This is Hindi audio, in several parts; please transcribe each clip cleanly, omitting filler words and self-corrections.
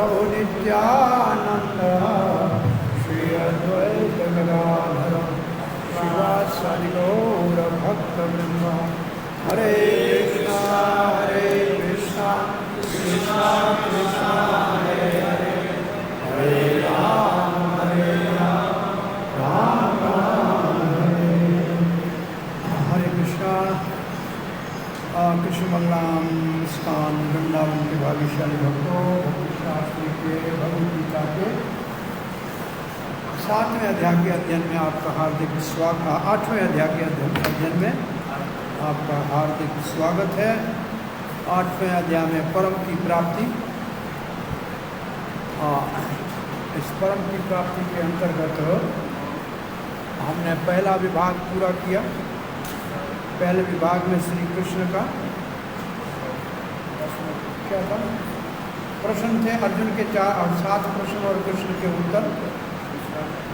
प्रभु नित्यानंद श्री अद्वैत गदाधर शिवासादि गौर भक्तवृंद हरे कृष्णा कृष्णा कृष्णा हरे हरे हरे राम राम राम हरे कृष्णा। कृष्ण मंगलम स्थान वृंदावन के भाग्यशाली भक्तों, शास्त्री के भगवद गीता के 7वें अध्याय के अध्ययन में आपका हार्दिक स्वागत। 8वें अध्याय के अध्ययन में आपका हार्दिक स्वागत है। 8वें अध्याय में परम की प्राप्ति। इस परम की प्राप्ति के अंतर्गत हमने पहला विभाग पूरा किया। पहले विभाग में श्री कृष्ण का क्या था, प्रश्न थे अर्जुन के 4 और 7 प्रश्न और कृष्ण के उत्तर।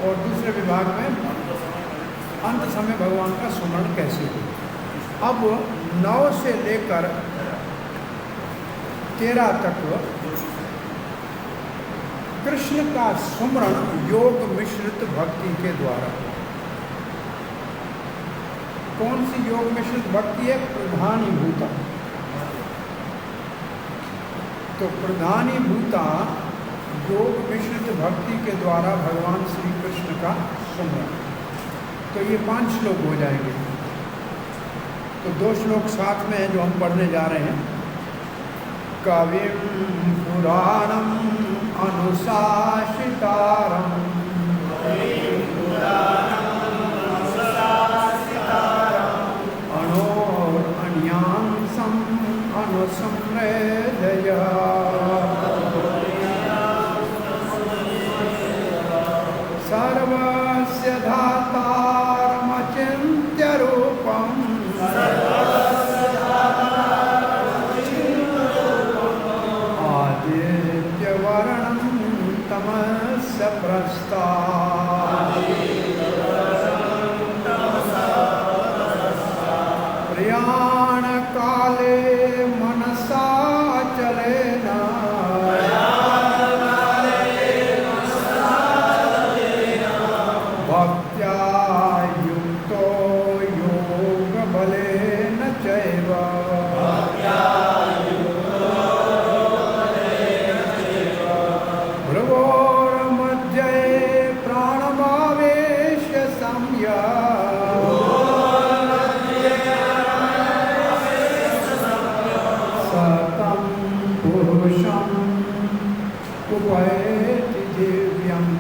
और दूसरे विभाग में अंत समय भगवान का स्मरण कैसे हो। अब 9 से लेकर 13 तक कृष्ण का स्मरण योग मिश्रित भक्ति के द्वारा। कौन सी योग मिश्रित भक्ति है? प्रधानीभूता। तो प्रधानीभूता योग मिश्रित भक्ति के द्वारा भगवान श्री कृष्ण का स्मरण। तो ये 5 श्लोक हो जाएंगे। तो 2 श्लोक साथ में हैं जो हम पढ़ने जा रहे हैं। कविं पुराणम अनुशासितारम अनुसंवेदया सर्वस्य धातारमचिन्त्य रूपम् आदित्यवर्णं तमस्य प्रस्तात् प्रयाणकाले मनसा चलेन भक्त्या युक्तो योगबलेन चैव भ्रुवोर्मध्ये प्राणमावेश्य सतं पुरुषं उपैति दिव्यम्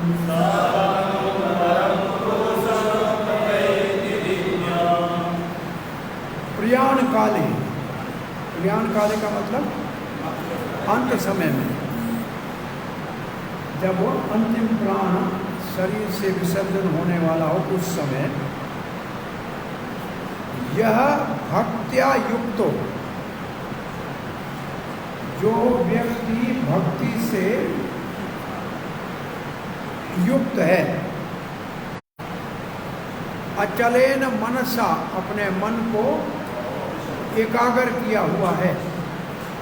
प्रयाण काले। प्रयाण काले का मतलब अंत समय में, जब वो अंतिम प्राण शरीर से विसर्जन होने वाला हो उस समय यह भक्त्या युक्तो, जो व्यक्ति भक्ति से युक्त है, अचलेन मनसा, अपने मन को एकाग्र किया हुआ है,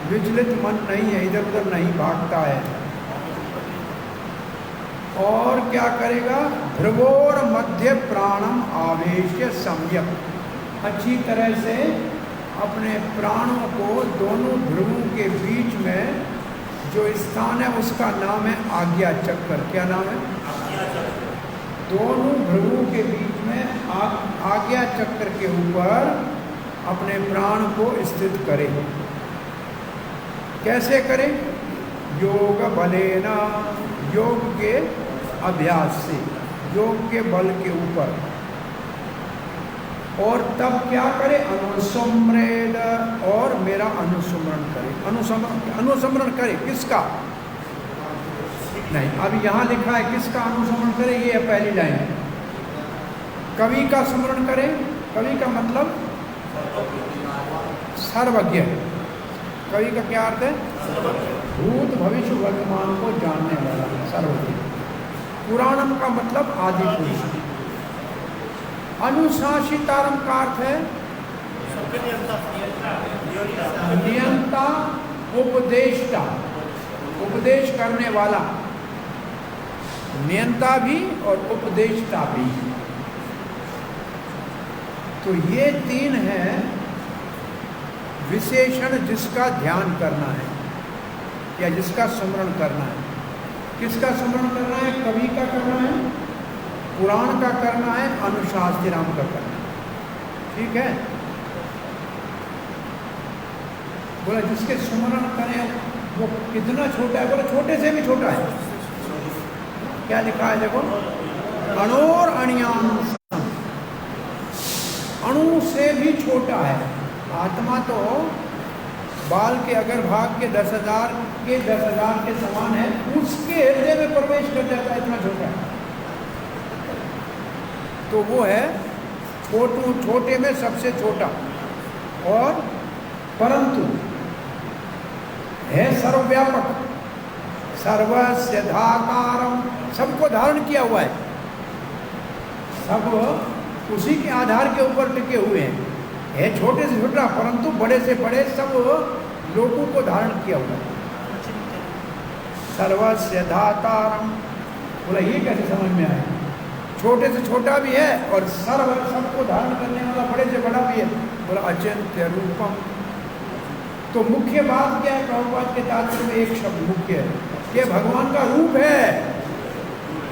विचलित मन नहीं है, इधर उधर नहीं भागता है। और क्या करेगा? भ्रुवोर मध्य प्राणम आवेश्य सम्यक, अच्छी तरह से अपने प्राणों को दोनों भ्रुवों के बीच में जो स्थान है उसका नाम है आज्ञा चक्र। क्या नाम है? दोनों भ्रुवों के बीच में आज्ञा चक्र के ऊपर अपने प्राण को स्थित करें। कैसे करें? योग बलेना, योग के अभ्यास से, योग के बल के ऊपर। और तब क्या करे? अनुसमरेद, और मेरा अनुसमरण करे। अनुसमरण करे किसका? नहीं, अभी यहाँ लिखा है किसका अनुसमरण करे, ये है पहली लाइन। कवि का स्मरण करे। कवि का मतलब सर्वज्ञ। कवि का क्या अर्थ है? भूत भविष्य वर्तमान को जानने वाला, सर्वज्ञ। पुराणम का मतलब आदि पुरुष। अनुशासितारम का अर्थ है नियंता, उपदेष्टा। उपदेश करने वाला, नियंता भी और उपदेशता भी। तो ये तीन हैं विशेषण जिसका ध्यान करना है या जिसका स्मरण करना है। किसका स्मरण करना है? कवि का करना है, पुराण का करना है, अनुशास्त्रीराम का करना है। ठीक है, बोला जिसके स्मरण करें वो कितना छोटा है? बोला छोटे से भी छोटा है। क्या लिखा है देखो, अणोर अणियाम, अणु से भी छोटा है। आत्मा तो बाल के अगर भाग के 10,000 के समान है, उसके हृदय में प्रवेश कर जाता है, इतना छोटा है। तो वो है छोटे में सबसे छोटा, और परंतु है सर्वव्यापक, सर्वस्य धाकारम, सबको धारण किया हुआ है, सब उसी के आधार के ऊपर टिके हुए हैं। है छोटे से छोटा परंतु बड़े से बड़े सब लोगों को धारण किया हुआ है। सर्वस्य धातारम, बोला ये कैसे समझ में आया? छोटे से छोटा भी है और सर्व सबको धारण करने वाला बड़े से बड़ा भी है। बोला अचिंत्य रूपम। तो मुख्य बात क्या है? प्रभुपाद के तात्पर्य में एक शब्द मुख्य है कि भगवान का रूप है।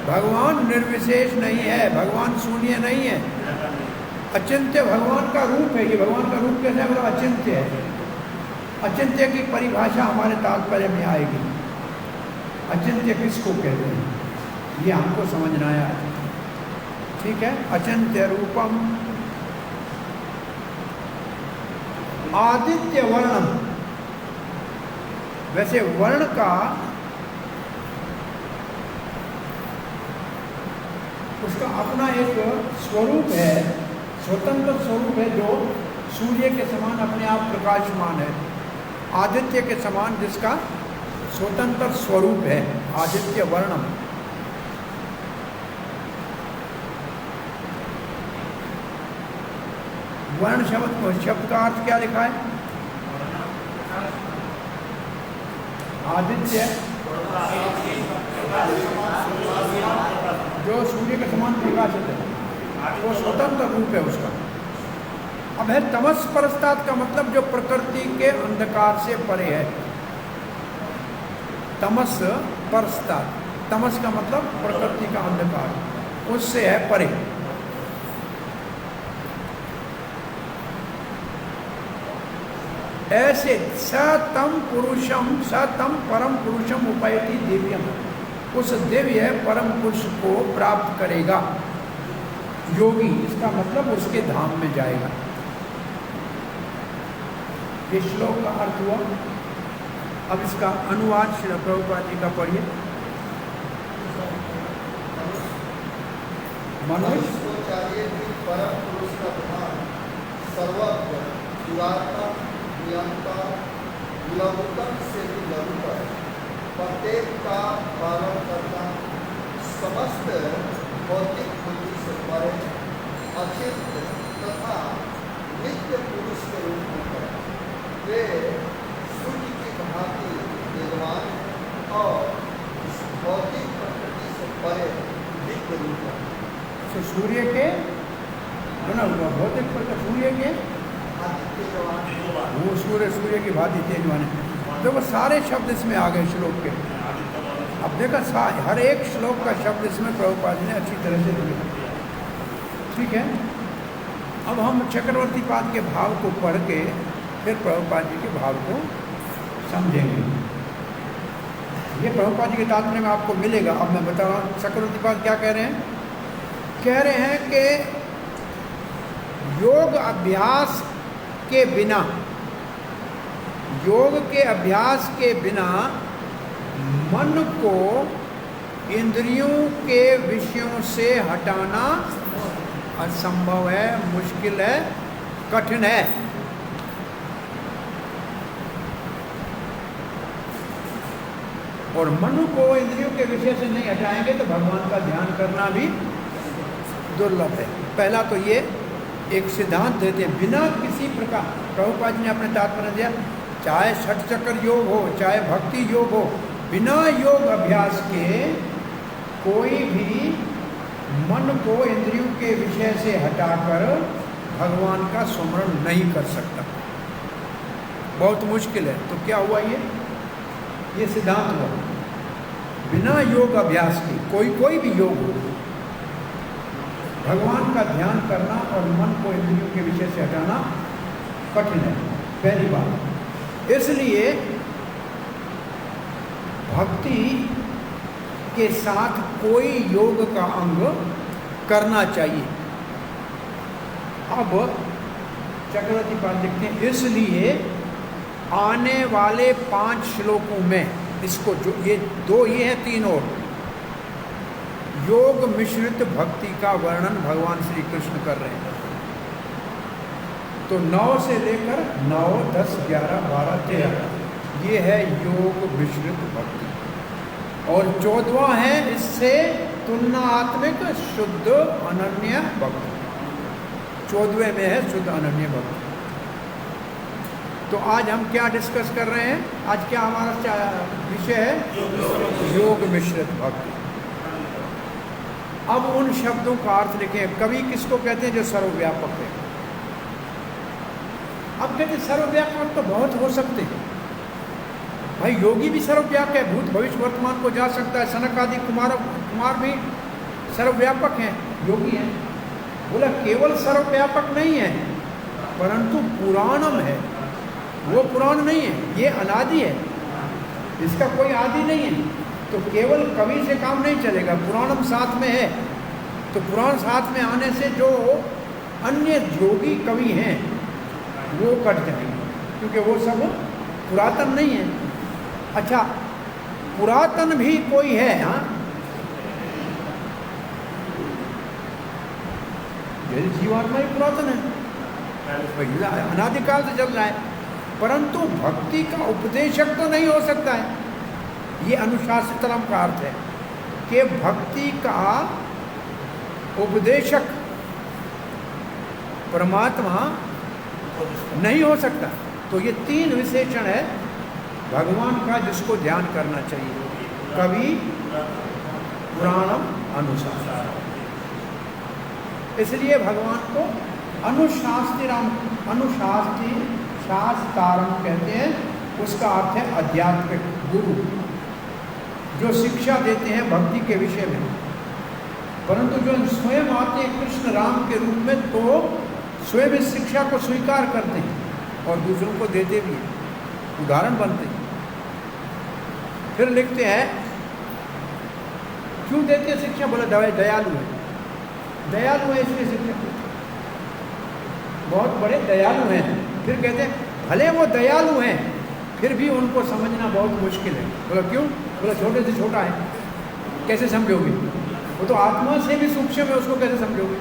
भगवान निर्विशेष नहीं है, भगवान शून्य नहीं है, अचिंत्य भगवान का रूप है। ये भगवान का रूप कैसे है? बोला अचिंत्य है। अचिंत्य की परिभाषा हमारे तात्पर्य में आएगी। अचिंत्य किसको कहते हैं ये हमको समझना है। ठीक है, अचिंत्य रूपम आदित्य वर्णम। वैसे वर्ण का उसका अपना एक स्वरूप है, स्वतंत्र स्वरूप है, जो सूर्य के समान अपने आप प्रकाशमान है, आदित्य के समान जिसका स्वतंत्र स्वरूप है, आदित्य वर्णम। वर्ण शब्द का अर्थ क्या लिखा है? आदित्य जो सूर्य के समान प्रकाशित है, वो स्वतंत्र रूप है उसका। अब है तमस परस्तात् का मतलब जो प्रकृति के अंधकार से परे है। तमस परस्तात्, तमस का मतलब प्रकृति का अंधकार, उससे है परे। ऐसे सतम पुरुषम, सतम परम पुरुषम उपैति दिव्यम, उस दिव्य परम पुरुष को प्राप्त करेगा योगी। इसका मतलब उसके धाम में जाएगा। ये श्लोक का अर्थ हुआ। अब इसका अनुवाद श्री प्रभुपाद जी का पढ़िए। मनुष्य को चाहिए कि परम पुरुष का ध्यान सर्वज्ञ, जीवात्मा, नियंता, लघुतम से भी लघुतर, प्रत्येक का पालन करना, समस्त भौतिक बुद्धि से परे, अचिंत्य तथा नित्य पुरुष के रूप में है। वे सूर्य की भांति विद्वान और इस भौतिक प्रकृति से परे दिव्य रूप है। तो सूर्य के बना हुआ भौतिक प्रकृति, सूर्य के वो सूर्य की भांति तेजवान है। देखो सारे शब्द इसमें आ गए श्लोक के। अब देखो हर एक श्लोक का शब्द इसमें प्रभुपाद जी ने अच्छी तरह से दिया। ठीक है, अब हम चक्रवर्ती पाद के भाव को पढ़ के फिर प्रभुपाद जी के भाव को समझेंगे। ये प्रभुपाद जी के तात्पर्य में आपको मिलेगा। अब मैं बता रहा हूँ चक्रवर्ती पाद क्या कह रहे हैं। कह रहे हैं कि योग अभ्यास के बिना, योग के अभ्यास के बिना मन को इंद्रियों के विषयों से हटाना असंभव है, मुश्किल है, कठिन है। और मन को इंद्रियों के विषय से नहीं हटाएंगे तो भगवान का ध्यान करना भी दुर्लभ है। पहला तो ये एक सिद्धांत देते हैं, बिना किसी प्रकार प्रभुपाद जी ने अपने तात्पर्य दिया, चाहे छठ चक्र योग हो, चाहे भक्ति योग हो, बिना योग अभ्यास के कोई भी मन को इंद्रियों के विषय से हटाकर भगवान का स्मरण नहीं कर सकता। बहुत मुश्किल है। तो क्या हुआ ये सिद्धांत हुआ। बिना योग अभ्यास के कोई भी योग हो, भगवान का ध्यान करना और मन को इंद्रियों के विषय से हटाना कठिन है, पहली बात। इसलिए भक्ति के साथ कोई योग का अंग करना चाहिए। अब चक्रवर्ती पाल लिखते हैं, इसलिए आने वाले 5 श्लोकों में इसको जो ये है 3 और योग मिश्रित भक्ति का वर्णन भगवान श्री कृष्ण कर रहे हैं। तो 9 से लेकर 9, 10, 11, 12, 13 ये है योग मिश्रित भक्ति। और 14वां है इससे तुलनात्मक शुद्ध अनन्य भक्ति। 14वें में है शुद्ध अनन्य भक्ति। तो आज हम क्या डिस्कस कर रहे हैं? आज क्या हमारा विषय है? योग मिश्रित भक्ति। अब उन शब्दों का अर्थ लिखें। कवि किसको कहते हैं? जो सर्वव्यापक है। अब कहते सर्वव्यापक तो बहुत हो सकते हैं भाई। योगी भी सर्वव्यापक है, भूत भविष्य वर्तमान को जा सकता है। सनक आदि कुमार भी सर्वव्यापक हैं, योगी हैं। बोला केवल सर्वव्यापक नहीं है, परंतु पुराणम है। वो पुराण नहीं है, ये अनादि है, इसका कोई आदि नहीं है। तो केवल कवि से काम नहीं चलेगा, पुराणम साथ में है। तो पुराण साथ में आने से जो अन्य योगी कवि हैं वो कट जाएंगे, क्योंकि वो सब पुरातन नहीं है। अच्छा, पुरातन भी कोई है? हाँ, यदि जीवात्मा ही पुरातन है, अनादिकाल से चल रहा है, परंतु भक्ति का उपदेशक तो नहीं हो सकता है। ये अनुशासितम का अर्थ है कि भक्ति का उपदेशक परमात्मा नहीं हो सकता। तो ये 3 विशेषण है भगवान का जिसको ध्यान करना चाहिए। कवि, पुराणम, अनुशासन। इसलिए भगवान को शास्तारम कहते हैं। उसका अर्थ है आध्यात्मिक गुरु, जो शिक्षा देते हैं भक्ति के विषय में। परंतु जो स्वयं आते हैं कृष्ण राम के रूप में, तो स्वयं इस शिक्षा को स्वीकार करते हैं और दूसरों को देते भी हैं, उदाहरण बनते हैं। फिर लिखते हैं क्यों देते हैं शिक्षा? बोला दयालु है, दयालु है इसलिए शिक्षा। बहुत बड़े दयालु हैं। फिर कहते हैं भले वो दयालु हैं, फिर भी उनको समझना बहुत मुश्किल है। बोला क्यों? बोला छोटे से छोटा है, कैसे समझोगे? वो तो आत्मा से भी सूक्ष्म है, उसको कैसे समझोगे?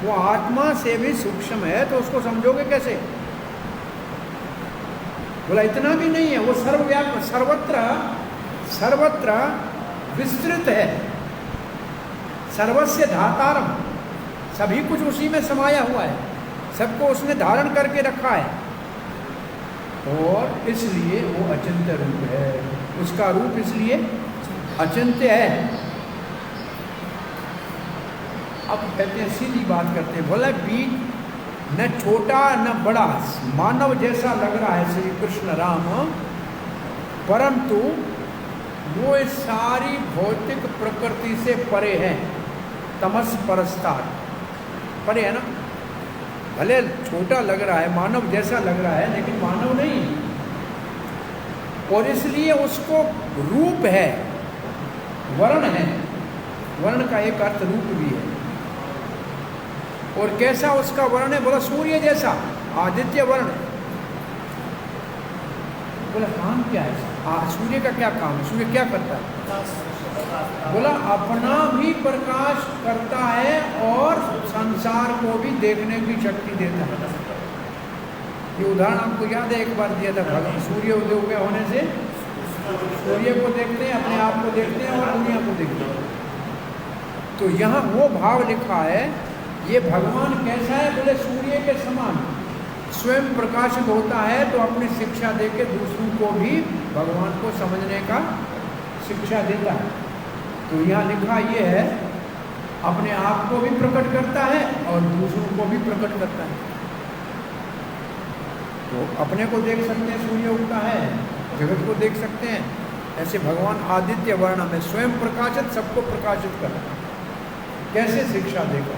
वो आत्मा से भी सूक्ष्म है, तो उसको समझोगे कैसे? बोला इतना भी नहीं है, वो सर्वव्यापक, सर्वत्र विस्तृत है। सर्वस्य धातारम, सभी कुछ उसी में समाया हुआ है, सबको उसने धारण करके रखा है। और इसलिए वो अचिंत्य रूप है। उसका रूप इसलिए अचिंत्य है। अब कहते हैं, सीधी बात करते हैं। बोला बीज न छोटा न बड़ा, मानव जैसा लग रहा है श्री कृष्ण राम, परंतु वो इस सारी भौतिक प्रकृति से परे हैं। तमस परस्तार, परे है ना। भले छोटा लग रहा है, मानव जैसा लग रहा है, लेकिन मानव नहीं। और इसलिए उसको रूप है, वर्ण है। वर्ण का एक अर्थ रूप भी है। और कैसा उसका वर्ण है? बोला सूर्य जैसा, आदित्य वर्ण। बोला काम क्या है? सूर्य का क्या काम है? सूर्य क्या करता है? बोला अपना भी प्रकाश करता है और संसार को भी देखने की शक्ति देता है। ये उदाहरण आपको याद है, एक बार दिया था। भगवान सूर्य उदय हुए होने से सूर्य को देखते हैं, अपने आप को देखते हैं और दुनिया को देखते हैं। तो यहाँ वो भाव लिखा है। ये भगवान कैसा है? बोले सूर्य के समान। स्वयं प्रकाशित होता है तो अपनी शिक्षा दे के दूसरों को भी भगवान को समझने का शिक्षा देता है। तो यहाँ लिखा ये है, अपने आप को भी प्रकट करता है और दूसरों को भी प्रकट करता है। तो अपने को देख सकते हैं, सूर्य उगता है, जगत को देख सकते हैं। ऐसे भगवान आदित्य वर्ण में स्वयं प्रकाशित, सबको प्रकाशित करता है। कैसे शिक्षा देगा?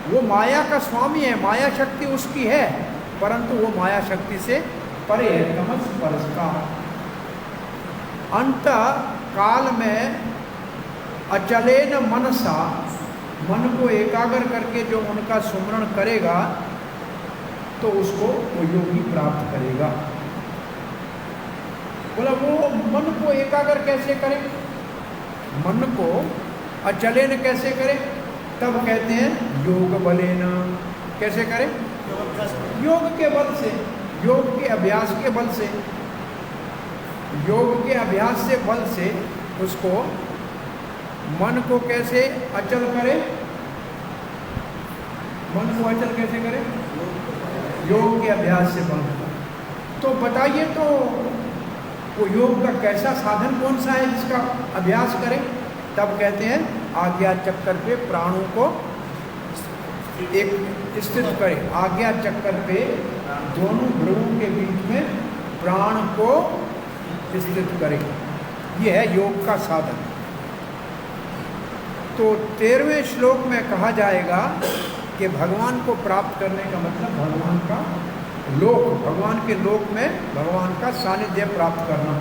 वो माया का स्वामी है, माया शक्ति उसकी है, परंतु वो माया शक्ति से परे है, तमस परस्ता। अंत काल में अचलेन मनसा, मन को एकाग्र करके जो उनका सुमरण करेगा तो उसको वो योगी प्राप्त करेगा। बोला वो मन को एकाग्र कैसे करे, मन को अचलेन कैसे करे? तब कहते हैं योग बलेन। कैसे करे? योग के बल से, योग के अभ्यास के बल से, योग के अभ्यास से बल से उसको मन को कैसे अचल करे? मन को अचल कैसे करे? योग के अभ्यास से बल। तो बताइए तो वो योग का कैसा साधन कौन सा है जिसका अभ्यास करें? तब कहते हैं आज्ञा चक्कर पे प्राणों को एक स्थित करें। आज्ञा चक्कर पे दोनों भ्रुवों के बीच में प्राण को स्थित करें। यह है योग का साधन। तो 13वें श्लोक में कहा जाएगा कि भगवान को प्राप्त करने का मतलब भगवान का लोक, भगवान के लोक में भगवान का सानिध्य प्राप्त करना।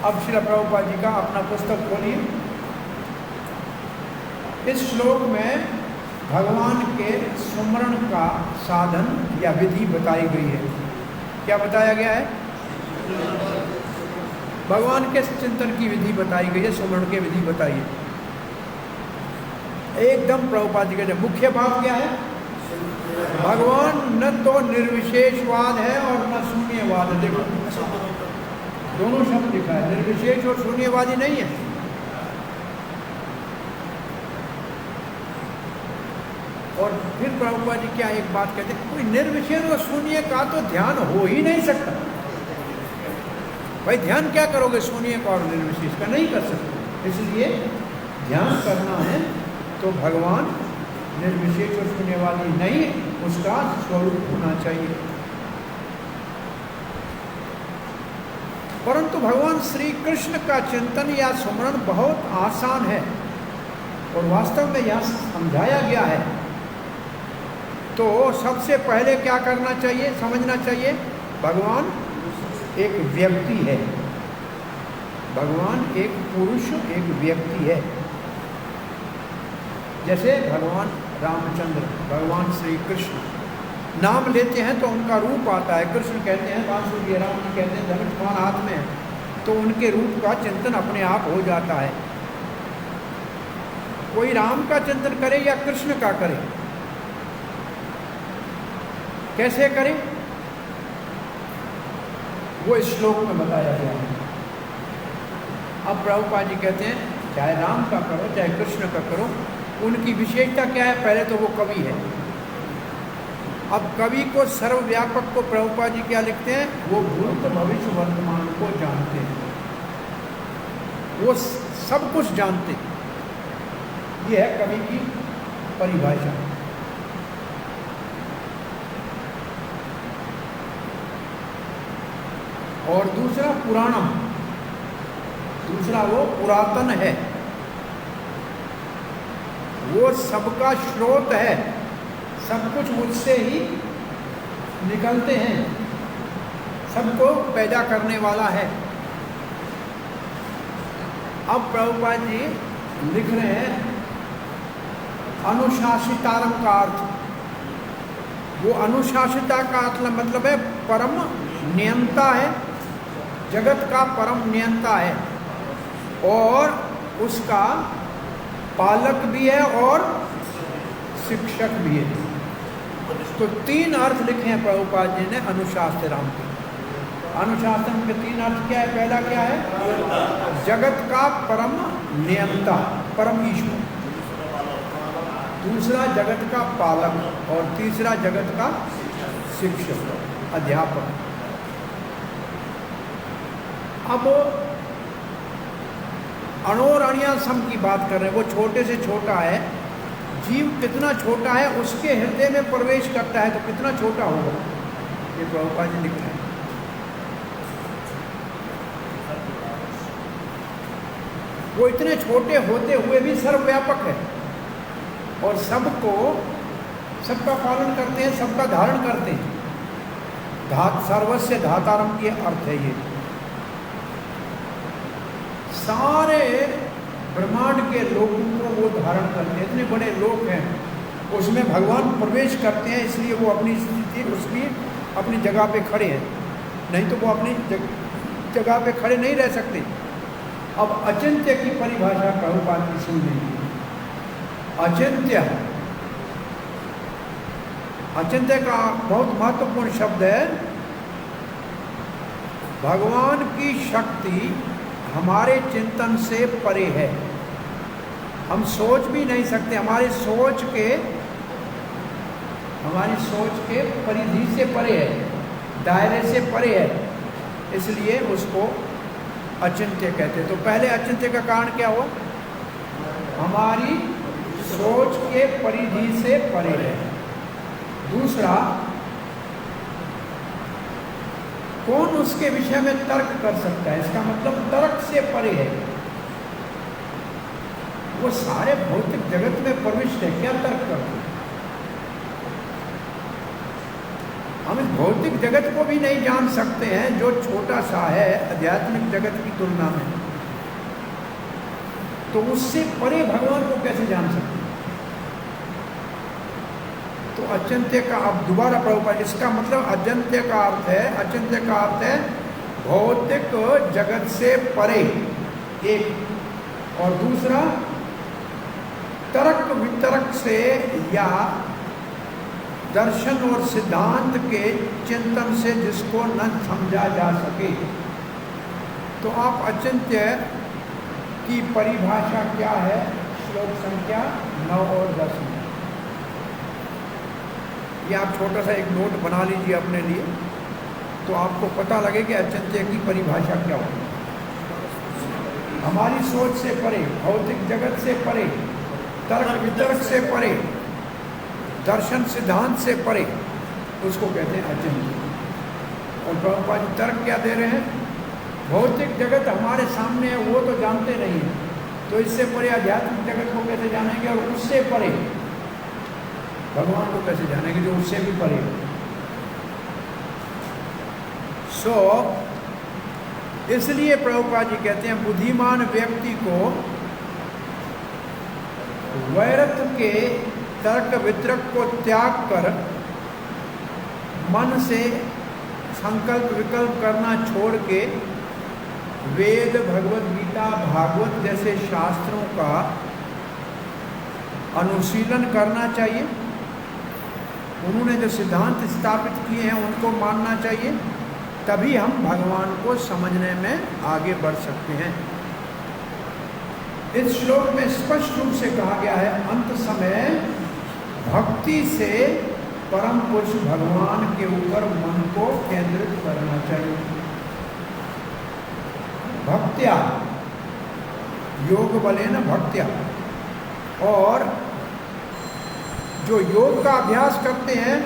अब श्रील प्रभुपाद जी का अपना पुस्तक खोलिए। इस श्लोक में भगवान के सुमरण का साधन या विधि बताई गई है। क्या बताया गया है? भगवान के चिंतन की विधि बताई गई है, सुमरण की विधि बताई है। एकदम प्रभुपाद जी का मुख्य भाव क्या है? भगवान न तो निर्विशेषवाद है और न शून्यवाद है। देखो दोनों शब्द लिखा है, निर्विशेष और शून्यवादी नहीं है। और फिर प्रभुपाद जी क्या एक बात कहते हैं, कोई निर्विशेष और शून्य का तो ध्यान हो ही नहीं सकता। भाई ध्यान क्या करोगे शून्य का और निर्विशेष का? नहीं कर सकते। इसलिए ध्यान करना है तो भगवान निर्विशेष और शून्यवादी नहीं, उसका स्वरूप होना चाहिए। परंतु भगवान श्री कृष्ण का चिंतन या स्मरण बहुत आसान है और वास्तव में यह समझाया गया है। तो सबसे पहले क्या करना चाहिए, समझना चाहिए, भगवान एक व्यक्ति है, भगवान एक पुरुष, एक व्यक्ति है। जैसे भगवान रामचंद्र, भगवान श्री कृष्ण नाम लेते हैं तो उनका रूप आता है। कृष्ण कहते हैं बांसुरी, राम जी कहते हैं धनुष बाण हाथ में है, तो उनके रूप का चिंतन अपने आप हो जाता है। कोई राम का चिंतन करे या कृष्ण का करे, कैसे करें वो इस श्लोक में बताया गया है। अब प्रभुपाद जी कहते हैं चाहे राम का करो चाहे कृष्ण का करो, उनकी विशेषता क्या है? पहले तो वो कवि है। अब कवि को सर्वव्यापक को प्रभुपाद जी क्या लिखते हैं? वो भूत भविष्य वर्तमान को जानते हैं, वो सब कुछ जानते हैं। ये है कवि की परिभाषा। और दूसरा पुराणम, दूसरा वो पुरातन है, वो सबका स्रोत है, सब कुछ मुझसे ही निकलते हैं, सबको पैदा करने वाला है। अब प्रभुपाद जी लिख रहे हैं अनुशासितारम का अर्थ। वो अनुशासिता का मतलब है परम नियंता है, जगत का परम नियंता है और उसका पालक भी है और शिक्षक भी है। तो 3 अर्थ लिखे हैं प्रभुपाद जी ने अनुशास्त्राम के। अनुशासन के 3 अर्थ क्या है? पहला क्या है? जगत का परम नियंता, परम ईश्वर। दूसरा जगत का पालक और तीसरा जगत का शिक्षक, अध्यापक। अब अणोरणीय सम की बात कर रहे हैं, वो छोटे से छोटा है। जीव कितना छोटा है, उसके हृदय में प्रवेश करता है तो कितना छोटा होगा, ये प्रभुपाद जी लिख रहे हैं। वो इतने छोटे होते हुए भी सर्वव्यापक है और सबका पालन करते हैं, सबका धारण करते हैं। सर्वस्य धातारम के अर्थ है ये। सारे ब्रह्मांड के लोगों को वो धारण करते हैं, इतने बड़े लोग हैं, उसमें भगवान प्रवेश करते हैं, इसलिए वो अपनी स्थिति उसकी अपनी जगह पे खड़े हैं, नहीं तो वो अपनी जगह पे खड़े नहीं रह सकते। अब अचिंत्य की परिभाषा प्रभुपाद की सुन लीजिए। अचिंत्य का बहुत महत्वपूर्ण शब्द है। भगवान की शक्ति हमारे चिंतन से परे है, हम सोच भी नहीं सकते, हमारी सोच के परिधि से परे है, दायरे से परे है, इसलिए उसको अचिंत्य कहते हैं। तो पहले अचिंत्य का कारण क्या हुआ, हमारी सोच के परिधि से परे है। दूसरा, कौन उसके विषय में तर्क कर सकता है, इसका मतलब तर्क से परे है। वो सारे भौतिक जगत में प्रविष्ट है, क्या तर्क करते हैं। हम इस भौतिक जगत को भी नहीं जान सकते हैं जो छोटा सा है आध्यात्मिक जगत की तुलना में, तो उससे परे भगवान को कैसे जान सकते हैं। तो अचिंत्य का, अब दोबारा प्रभुपाद, इसका मतलब अचिंत्य का अर्थ है भौतिक जगत से परे एक, और दूसरा तर्क वितर्क से या दर्शन और सिद्धांत के चिंतन से जिसको न समझा जा सके। तो आप अचिंत्य की परिभाषा क्या है, श्लोक संख्या 9 और 10 में, ये आप छोटा सा एक नोट बना लीजिए अपने लिए, तो आपको पता लगे कि अचिंत्य की परिभाषा क्या होगी। हमारी सोच से परे, भौतिक जगत से परे, तर्क वितर्क से परे, दर्शन सिद्धांत से परे, उसको कहते हैं अचिंत्य। और प्रभुपाद जी तर्क क्या दे रहे हैं, भौतिक जगत हमारे सामने है, वो तो जानते नहीं है, तो इससे परे आध्यात्मिक जगत को कैसे जानेंगे, और उससे परे भगवान को कैसे जानेंगे जो उससे भी परे है। इसलिए प्रभुपाद जी कहते हैं बुद्धिमान व्यक्ति को वैरत के तर्क वितर्क को त्याग कर मन से संकल्प विकल्प करना छोड़ के वेद, भगवत गीता, भागवत जैसे शास्त्रों का अनुशीलन करना चाहिए। उन्होंने जो सिद्धांत स्थापित किए हैं उनको मानना चाहिए, तभी हम भगवान को समझने में आगे बढ़ सकते हैं। इस श्लोक में स्पष्ट रूप से कहा गया है, अंत समय भक्ति से परम पुरुष भगवान के ऊपर मन को केंद्रित करना चाहिए। भक्त्या, योग बले न भक्त्या, और जो योग का अभ्यास करते हैं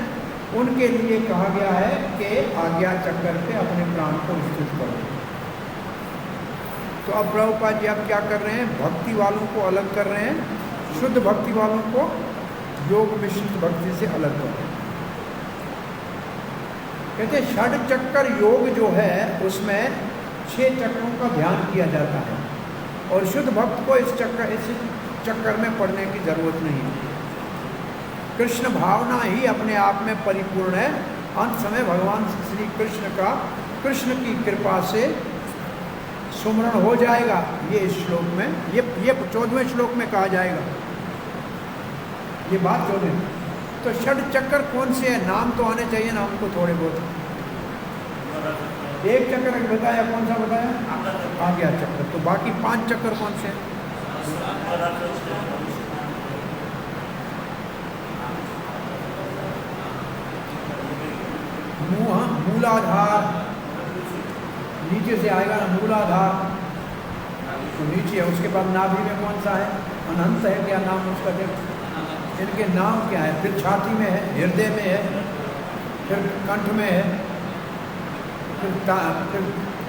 उनके लिए कहा गया है कि आज्ञा चक्कर पे अपने प्राण को स्थित करो। तो अब प्रभुपाद जी आप क्या कर रहे हैं, भक्ति वालों को अलग कर रहे हैं, शुद्ध भक्ति वालों को योग मिश्रित भक्ति से अलग कर रहे हैं। कहते षड चक्कर योग जो है उसमें 6 चक्रों का ध्यान किया जाता है, और शुद्ध भक्त को इस चक्कर में पड़ने की जरूरत नहीं है। कृष्ण भावना ही अपने आप में परिपूर्ण है। अंत समय भगवान श्री कृष्ण की कृपा से सुमरण हो जाएगा। ये इस श्लोक में, ये 14वें श्लोक में कहा जाएगा, ये बात 14। तो षड चक्कर कौन से हैं, नाम तो आने चाहिए ना हमको थोड़े बहुत। एक चक्कर बताया, कौन सा बताया, आज्ञा चक्र। तो बाकी 5 चक्कर कौन से हैं? मूलाधार, नीचे से आएगा ना मूलाधार, तो नीचे है। उसके बाद नाभि में कौन सा है? अनंत है, क्या नाम उसका? इनके नाम क्या है? फिर छाती में है, हृदय में है, फिर कंठ में है,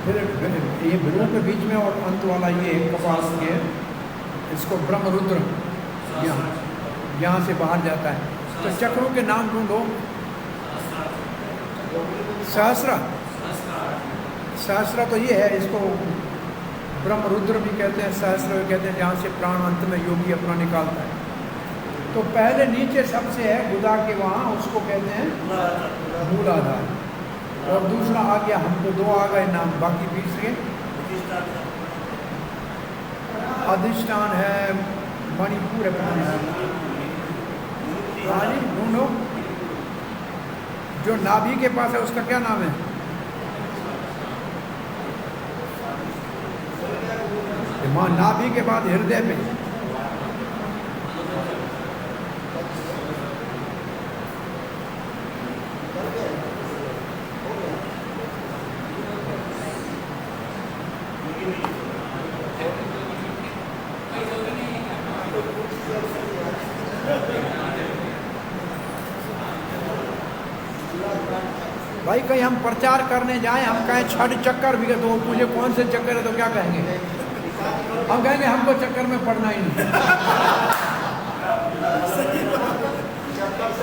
फिर ये भ्रू के बीच में और अंत वाला ये कपाल के, इसको ब्रह्मरुद्र यहाँ से बाहर जाता है। तो चक्रों के नाम ढूंढो। सहस्र तो ये है, इसको ब्रह्मरुद्र भी कहते हैं, सहस्र भी कहते हैं, जहाँ से प्राण अंत में योगी अपना निकालता है। तो पहले नीचे सबसे है गुदा के वहाँ, उसको कहते हैं मूलाधार। और दूसरा आ गया, हमको दो आ गए नाम, बाकी तीसरे अधिष्ठान है, मणिपुर है, ढूंढो। जो नाभि के पास है उसका क्या नाम है? वहाँ नाभि के बाद हृदय में भाई कहीं हम प्रचार करने जाएं, हम कहें 6 चक्कर भी तो पूछे कौन से चक्कर है तो क्या कहेंगे? हम कहेंगे हमको चक्कर में पड़ना ही नहीं।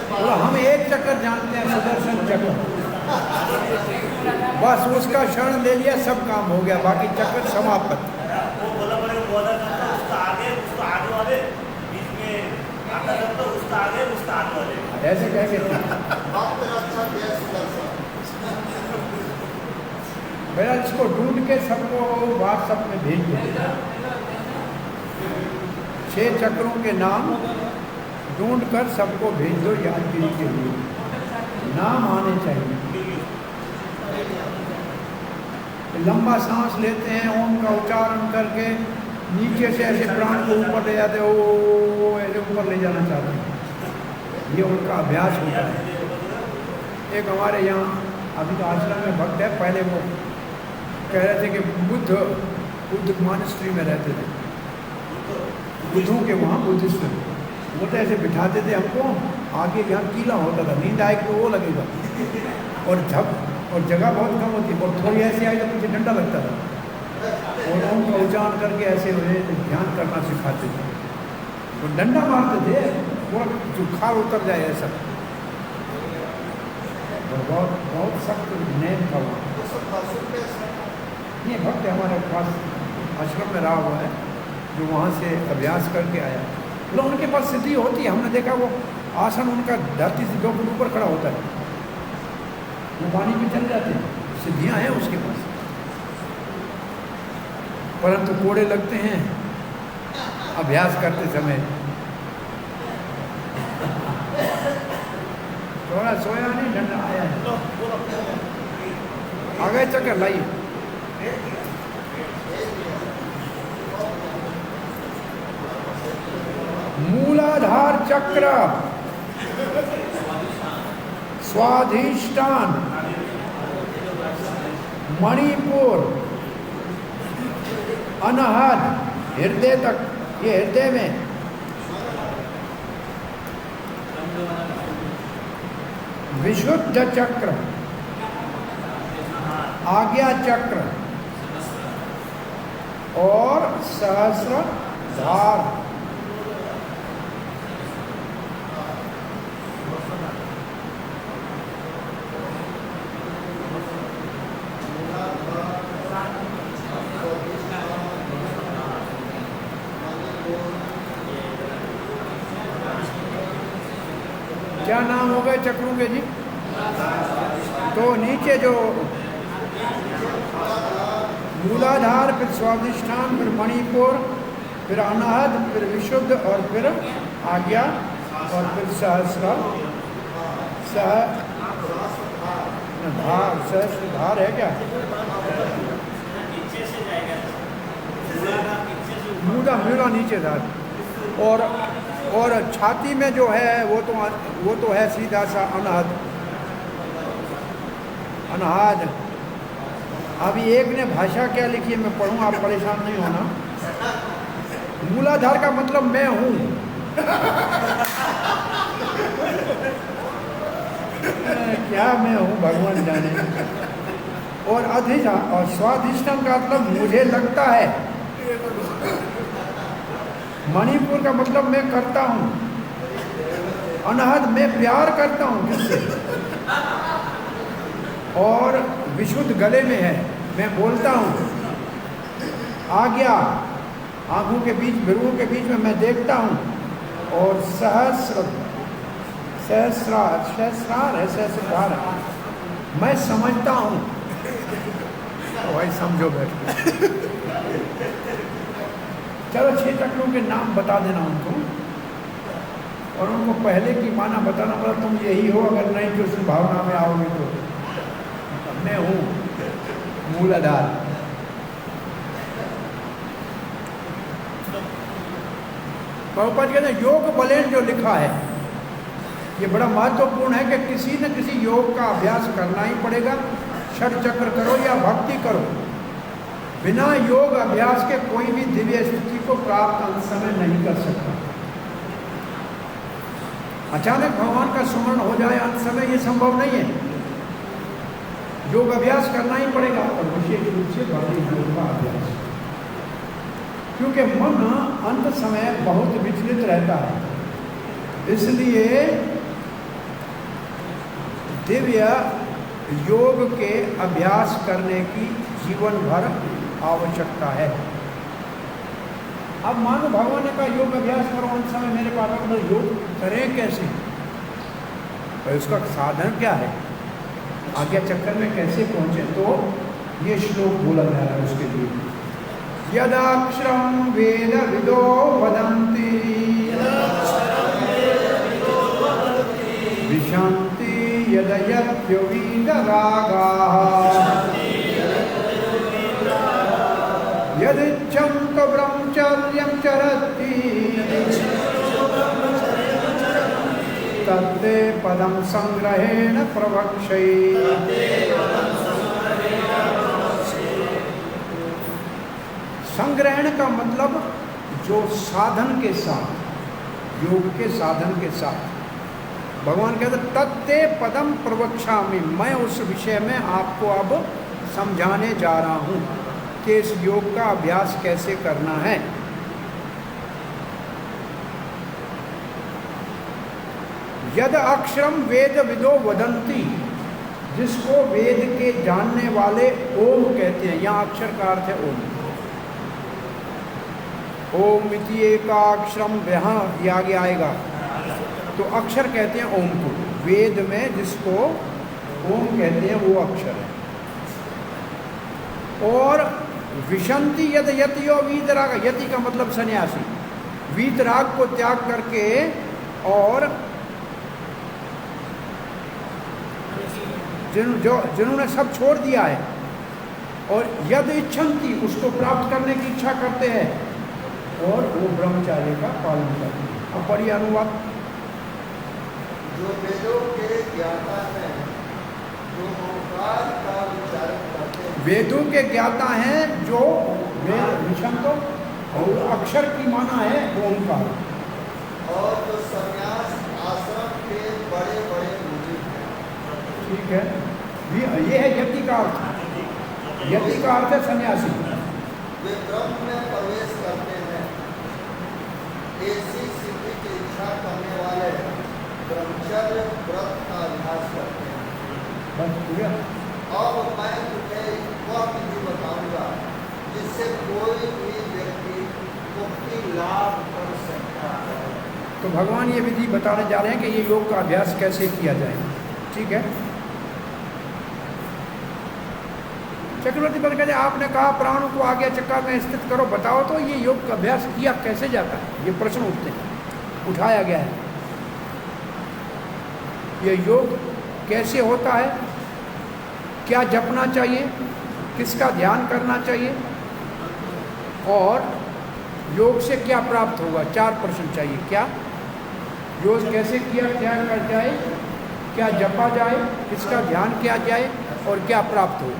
तो हम एक चक्कर जानते हैं, सुदर्शन चक्कर, बस उसका शरण ले लिया, सब काम हो गया, बाकी चक्कर समाप्त। ऐसे कहेंगे मेरा, इसको ढूंढ के सबको व्हाट्सएप में भेज दो। 6 चक्रों के नाम ढूंढ कर सबको भेज दो यादगिरी के लिए। नाम आने चाहिए। लंबा सांस लेते हैं, ओम का उच्चारण करके नीचे से ऐसे प्राण को ऊपर ले जाते, ओ ऐसे ऊपर ले जाना चाहते हैं। ये उनका अभ्यास होता है। एक हमारे यहाँ अभी तो आश्रम में भक्त है, पहले वो कह रहे थे कि बुद्ध मॉनेस्ट्री में रहते थे, बुद्धों के वहाँ बुद्धिस्ट में, वो तो ऐसे बिठाते थे हमको, आगे जहाँ कीला होता था, नींद आएगी तो वो लगेगा, और जगह बहुत कम होती, और थोड़ी ऐसी आई तो मुझे डंडा लगता था, और उनका उच्चारण करके ऐसे उन्हें ध्यान करना सिखाते थे। वो डंडा मारते थे, वो जुखार उतर जाए ऐसा, और बहुत सख्त नियम था वहाँ। ये भक्त हमारे पास आश्रम में रहा हुआ है, जो वहाँ से अभ्यास करके आया। मतलब उनके पास सिद्धि होती है, हमने देखा वो आसन उनका धरती से 2 फुट ऊपर खड़ा होता है, वो पानी में चल जाते हैं, सिद्धियाँ हैं उसके पास, परंतु कोड़े लगते हैं अभ्यास करते समय। थोड़ा सोया नहीं, डंडा आया है, आ गए चक्कर लाइए। मूलाधार चक्र, स्वाधिष्ठान, मणिपुर, अनाहत, हृदय तक, ये हृदय में, विशुद्ध चक्र, आज्ञा चक्र और सहस्रधार। क्या नाम हो गए चक्रों के जी? तो नीचे जो मूलाधार, फिर स्वाधिष्ठान, फिर मणिपुर, फिर अनाहत, फिर विशुद्ध, और फिर आज्ञा, और फिर सहस्रधार है क्या? मूला नीचे धार, और छाती में जो है वो तो है सीधा सा अनाहत। अनाहद। अभी एक ने भाषा क्या लिखी है, मैं पढ़ूँ, आप परेशान नहीं होना। मूलाधार का मतलब मैं हूँ। क्या मैं हूँ भगवान जाने। और और स्वाधिष्ठान का मतलब मुझे लगता है। मणिपुर का मतलब मैं करता हूँ। अनहद मैं प्यार करता हूँ किससे। और विशुद्ध गले में है, मैं बोलता हूँ। आज्ञा आंखों के बीच, भ्रुओं के बीच में मैं देखता हूँ। और सहस्रार है, सहस्रधार है, मैं समझता हूँ। तो भाई समझो बैठ के। चलो 6 चक्रों के नाम बता देना उनको, और उनको पहले की माना बताना, बोला तुम यही हो, अगर नहीं तो उस भावना में आओगे तो मैं हूँ मूलाधार। प्रभुपाद कहते हैं योग बलेन जो लिखा है, ये बड़ा महत्वपूर्ण है कि किसी न किसी योग का अभ्यास करना ही पड़ेगा। षट चक्र करो या भक्ति करो, बिना योग अभ्यास के कोई भी दिव्य स्थिति को प्राप्त अंत समय नहीं कर सकता। अचानक भगवान का स्मरण हो जाए अंत समय, ये संभव नहीं है। योग अभ्यास करना ही पड़ेगा, और विशेष रूप से भक्ति योग का अभ्यास, क्योंकि मन अंत समय बहुत विचलित रहता है। इसलिए दिव्य योग के अभ्यास करने की जीवन भर आवश्यकता है। अब मानो भगवान ने कहा योग अभ्यास करो, अंत समय मेरे पास मतलब योग करें कैसे, तो इसका साधन क्या है, आज्ञा चक्कर में कैसे पहुंचे, तो ये श्लोक बोला जा रहा है उसके लिए। यदाक्षरं वेद विदो वदन्ति विशन्ति यदयत्यो वीतरागाः यदिच्छन्तो ब्रह्मचर्यं चरति तत्ते पदं संग्रहेण प्रवक्ष्ये। संग्रहण का मतलब जो साधन के साथ, योग के साधन के साथ, भगवान कहते तत्ते पदम प्रवक्ष्यामि, मैं उस विषय में आपको अब समझाने जा रहा हूँ कि इस योग का अभ्यास कैसे करना है। यद अक्षरम वेद विदो वदंती, जिसको वेद के जानने वाले ओम कहते हैं। यहाँ अक्षर का अर्थ है ओम। ओम इति एकाक्षरम, यहाँ ये आगे आएगा, तो अक्षर कहते हैं ओम को। वेद में जिसको ओम कहते हैं वो अक्षर है। और विशंति यद यतियो वीतराग, यति का मतलब सन्यासी, वीतराग को त्याग करके और जिन्होंने सब छोड़ दिया है, और यद इच्छन्ति, उसको प्राप्त करने की इच्छा करते हैं, और वो ब्रह्मचार्य का पालन करते हैं। अब पढ़िए अनुवाद। जो वेदों के ज्ञाता हैं, जो ओंकार का उच्चारण करते हैं, वेदों के ज्ञाता हैं जो वेद विषम को और अक्षर की माना है ओंकार, और जो संन्यास आश्रम के बड़े बड़े मुनि हैं। ठीक है, ये है यति का अर्थ। यति का अर्थ है सन्यासी। वे ब्रह्म में प्रवेश करते हैं, ऐसी सिद्धि की इच्छा करने वाले ब्रह्मचर्य व्रत का अभ्यास करते हैं। बस पूरा। अब मैं तुझे वह विधि बताऊंगा जिससे कोई भी व्यक्ति मुक्ति लाभ कर सकता है। तो भगवान ये विधि बताने जा रहे हैं कि ये योग का अभ्यास कैसे किया जाए। ठीक है, चक्रवर्ती पर कहते आपने कहा प्राणों को आज्ञा चक्कर में स्थित करो, बताओ तो ये योग का अभ्यास किया कैसे जाता है। ये प्रश्न उठते हैं, उठाया गया है। ये योग कैसे होता है, क्या जपना चाहिए, किसका ध्यान करना चाहिए, और योग से क्या प्राप्त होगा। 4 प्रश्न चाहिए। क्या योग कैसे किया जाए, क्या जपा जाए, किसका ध्यान किया जाए और क्या प्राप्त हो।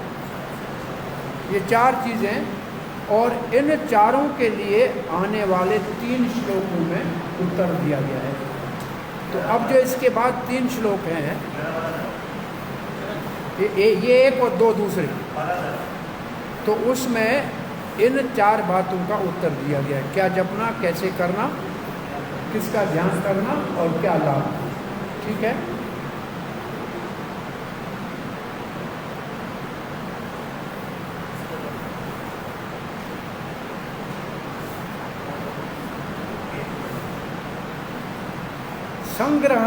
ये 4 चीज़ें, और इन चारों के लिए आने वाले 3 श्लोकों में उत्तर दिया गया है। तो अब जो इसके बाद 3 श्लोक हैं, ये एक और 2 दूसरे, तो उसमें इन 4 बातों का उत्तर दिया गया है। क्या जपना, कैसे करना, किसका ध्यान करना और क्या लाभ। ठीक है। संग्रह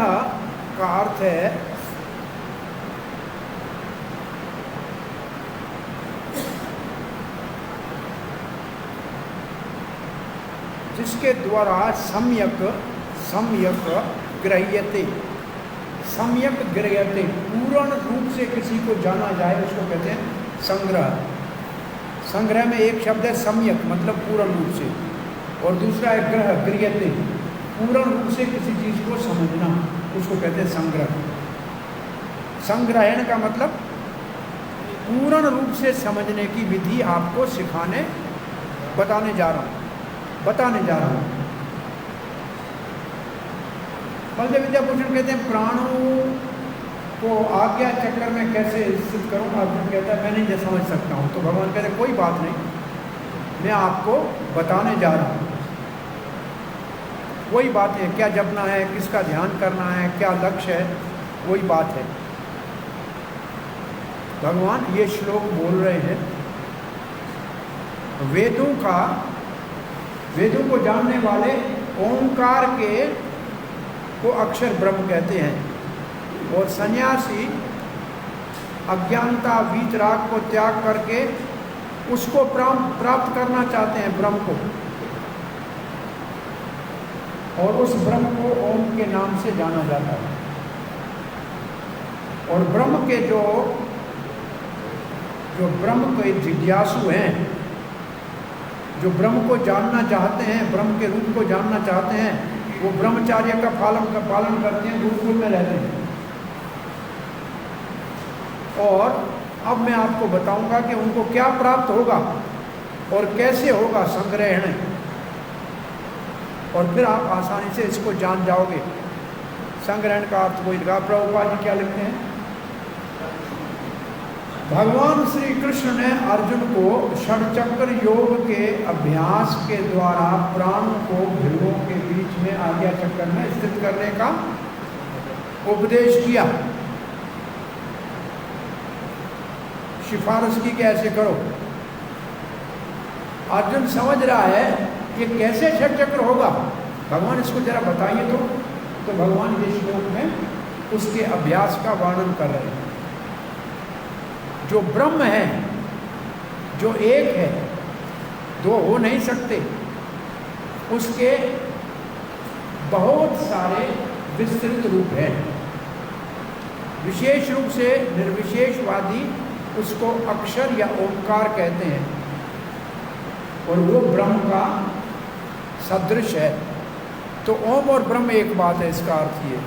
का अर्थ है जिसके द्वारा सम्यक गृह्यते, सम्यक गृह्यते, पूर्ण रूप से किसी को जाना जाए, उसको कहते हैं संग्रह। संग्रह में एक शब्द है सम्यक, मतलब पूर्ण रूप से, और दूसरा है ग्रह, गृह्यते, पूर्ण रूप से किसी चीज़ को समझना, उसको कहते हैं संग्रह। संग्रहण का मतलब पूर्ण रूप से समझने की विधि आपको बताने जा रहा हूँ। बलदेव विद्याभूषण कहते हैं प्राणों को आज्ञा चक्र में कैसे स्थित करूँ। अर्जुन कहता है मैं नहीं समझ सकता हूँ। तो भगवान कहते हैं कोई बात नहीं, मैं आपको बताने जा रहा हूँ। वही बात है, क्या जपना है, किसका ध्यान करना है, क्या लक्ष्य है, वही बात है। भगवान ये श्लोक बोल रहे हैं वेदों को जानने वाले ओंकार को अक्षर ब्रह्म कहते हैं, और सन्यासी अज्ञानता वीतराग को त्याग करके उसको प्राप्त करना चाहते हैं, ब्रह्म को, और उस ब्रह्म को ओम के नाम से जाना जाता है। और ब्रह्म के जो ब्रह्म के जिज्ञासु हैं, जो ब्रह्म को जानना चाहते हैं, ब्रह्म के रूप को जानना चाहते हैं, वो ब्रह्मचार्य का पालन करते हैं, गुरुकुल में रहते हैं। और अब मैं आपको बताऊंगा कि उनको क्या प्राप्त होगा और कैसे होगा संग्रहण, और फिर आप आसानी से इसको जान जाओगे। संग्रहण का अर्थ वही लिखा। प्रभुपाद जी क्या लिखते हैं? भगवान श्री कृष्ण ने अर्जुन को षडचक्र योग के अभ्यास के द्वारा प्राणों को भृगुओं के बीच में आज्ञा चक्र में स्थित करने का उपदेश किया। सिफारिश की कि ऐसे करो। अर्जुन समझ रहा है कि कैसे षडचक्र होगा, भगवान इसको जरा बताइए। तो भगवान इस श्लोक में उसके अभ्यास का वर्णन कर रहे हैं। जो ब्रह्म है, जो एक है, दो हो नहीं सकते, उसके बहुत सारे विस्तृत रूप हैं। विशेष रूप से निर्विशेषवादी उसको अक्षर या ओंकार कहते हैं, और वो ब्रह्म का सदृश है। तो ओम और ब्रह्म एक बात है, इसका अर्थ ये,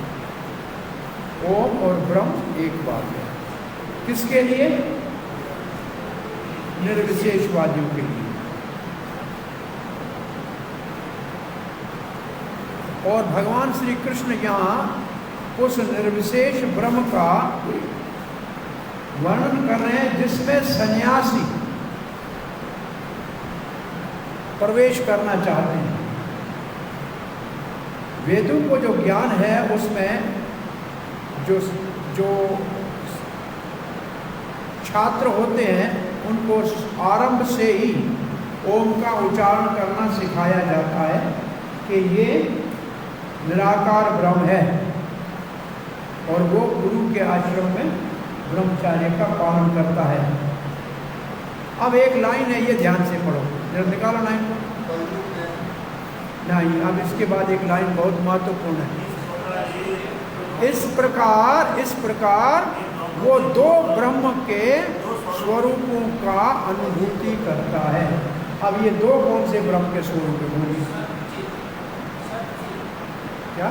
ओम और ब्रह्म एक बात है। किसके लिए? निर्विशेषवादियों के लिए। और भगवान श्री कृष्ण यहाँ उस निर्विशेष ब्रह्म का वर्णन कर रहे हैं जिसमें सन्यासी प्रवेश करना चाहते हैं। वेदों को जो ज्ञान है उसमें जो छात्र होते हैं उनको आरंभ से ही ओम का उच्चारण करना सिखाया जाता है कि ये निराकार ब्रह्म है, और वो गुरु के आश्रम में ब्रह्मचार्य का पालन करता है। अब एक लाइन है, ये ध्यान से पढ़ो, जरा निकालो लाइन को। नहीं, अब इसके बाद एक लाइन बहुत महत्वपूर्ण है। इस प्रकार वो दो ब्रह्म के स्वरूपों का अनुभूति करता है। अब ये दो कौन से ब्रह्म के स्वरूप बोलिए? क्या?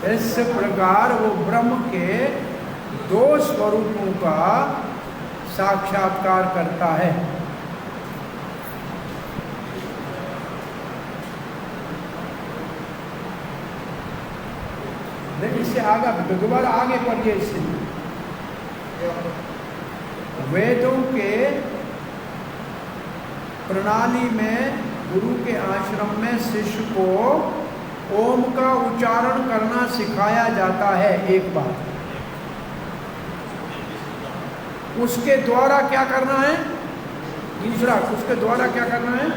इस प्रकार वो ब्रह्म के दो स्वरूपों का साक्षात्कार करता है। इससे आगे दोबारा आगे पढ़िए। इससे वेदों के प्रणाली में गुरु के आश्रम में शिष्य को ओम का उच्चारण करना सिखाया जाता है। एक बात, उसके द्वारा क्या करना है? दूसरा, उसके द्वारा क्या करना है?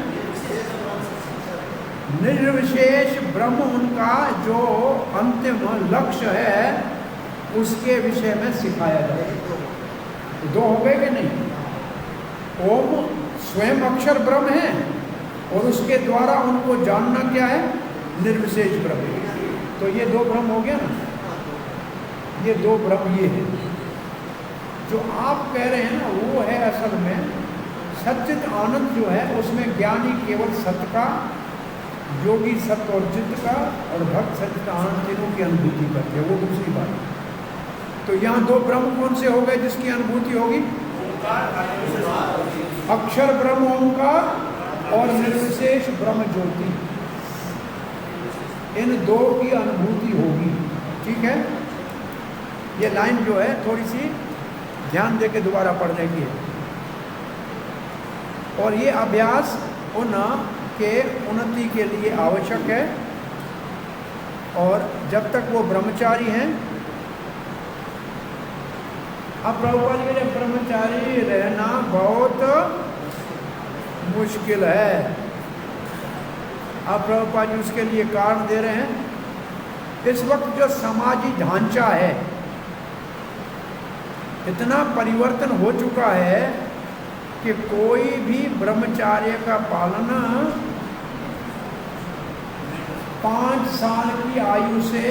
निर्विशेष ब्रह्म उनका जो अंतिम लक्ष्य है उसके विषय में सिखाया जाए। दो हो गए कि नहीं? ओम स्वयं अक्षर ब्रह्म है और उसके द्वारा उनको जानना क्या है? निर्विशेष ब्रह्म। तो ये दो ब्रह्म हो गया ना। ये दो ब्रह्म ये है जो आप कह रहे हैं ना, वो है असल में सच्चित आनंद जो है उसमें ज्ञानी केवल सत्य का, योगी सत्य और चित्त का और भक्त सच्चित आनंद तीनों की अनुभूति करते हैं। वो दूसरी बात है। तो यहाँ दो ब्रह्म कौन से हो गए जिसकी अनुभूति होगी? अक्षर ब्रह्म ओंकार और निर्विशेष ब्रह्म ज्योति। इन दो की अनुभूति होगी। ठीक है, ये लाइन जो है थोड़ी सी ध्यान दे के दोबारा पढ़ने की है। और ये अभ्यास उन के उन्नति के लिए आवश्यक है। और जब तक वो ब्रह्मचारी हैं, अब प्रभुपाद के लिए ब्रह्मचारी रहना बहुत मुश्किल है। अब प्रभुपाद जी उसके लिए कारण दे रहे हैं। इस वक्त जो समाजी ढांचा है इतना परिवर्तन हो चुका है कि कोई भी ब्रह्मचार्य का पालन 5 साल की आयु से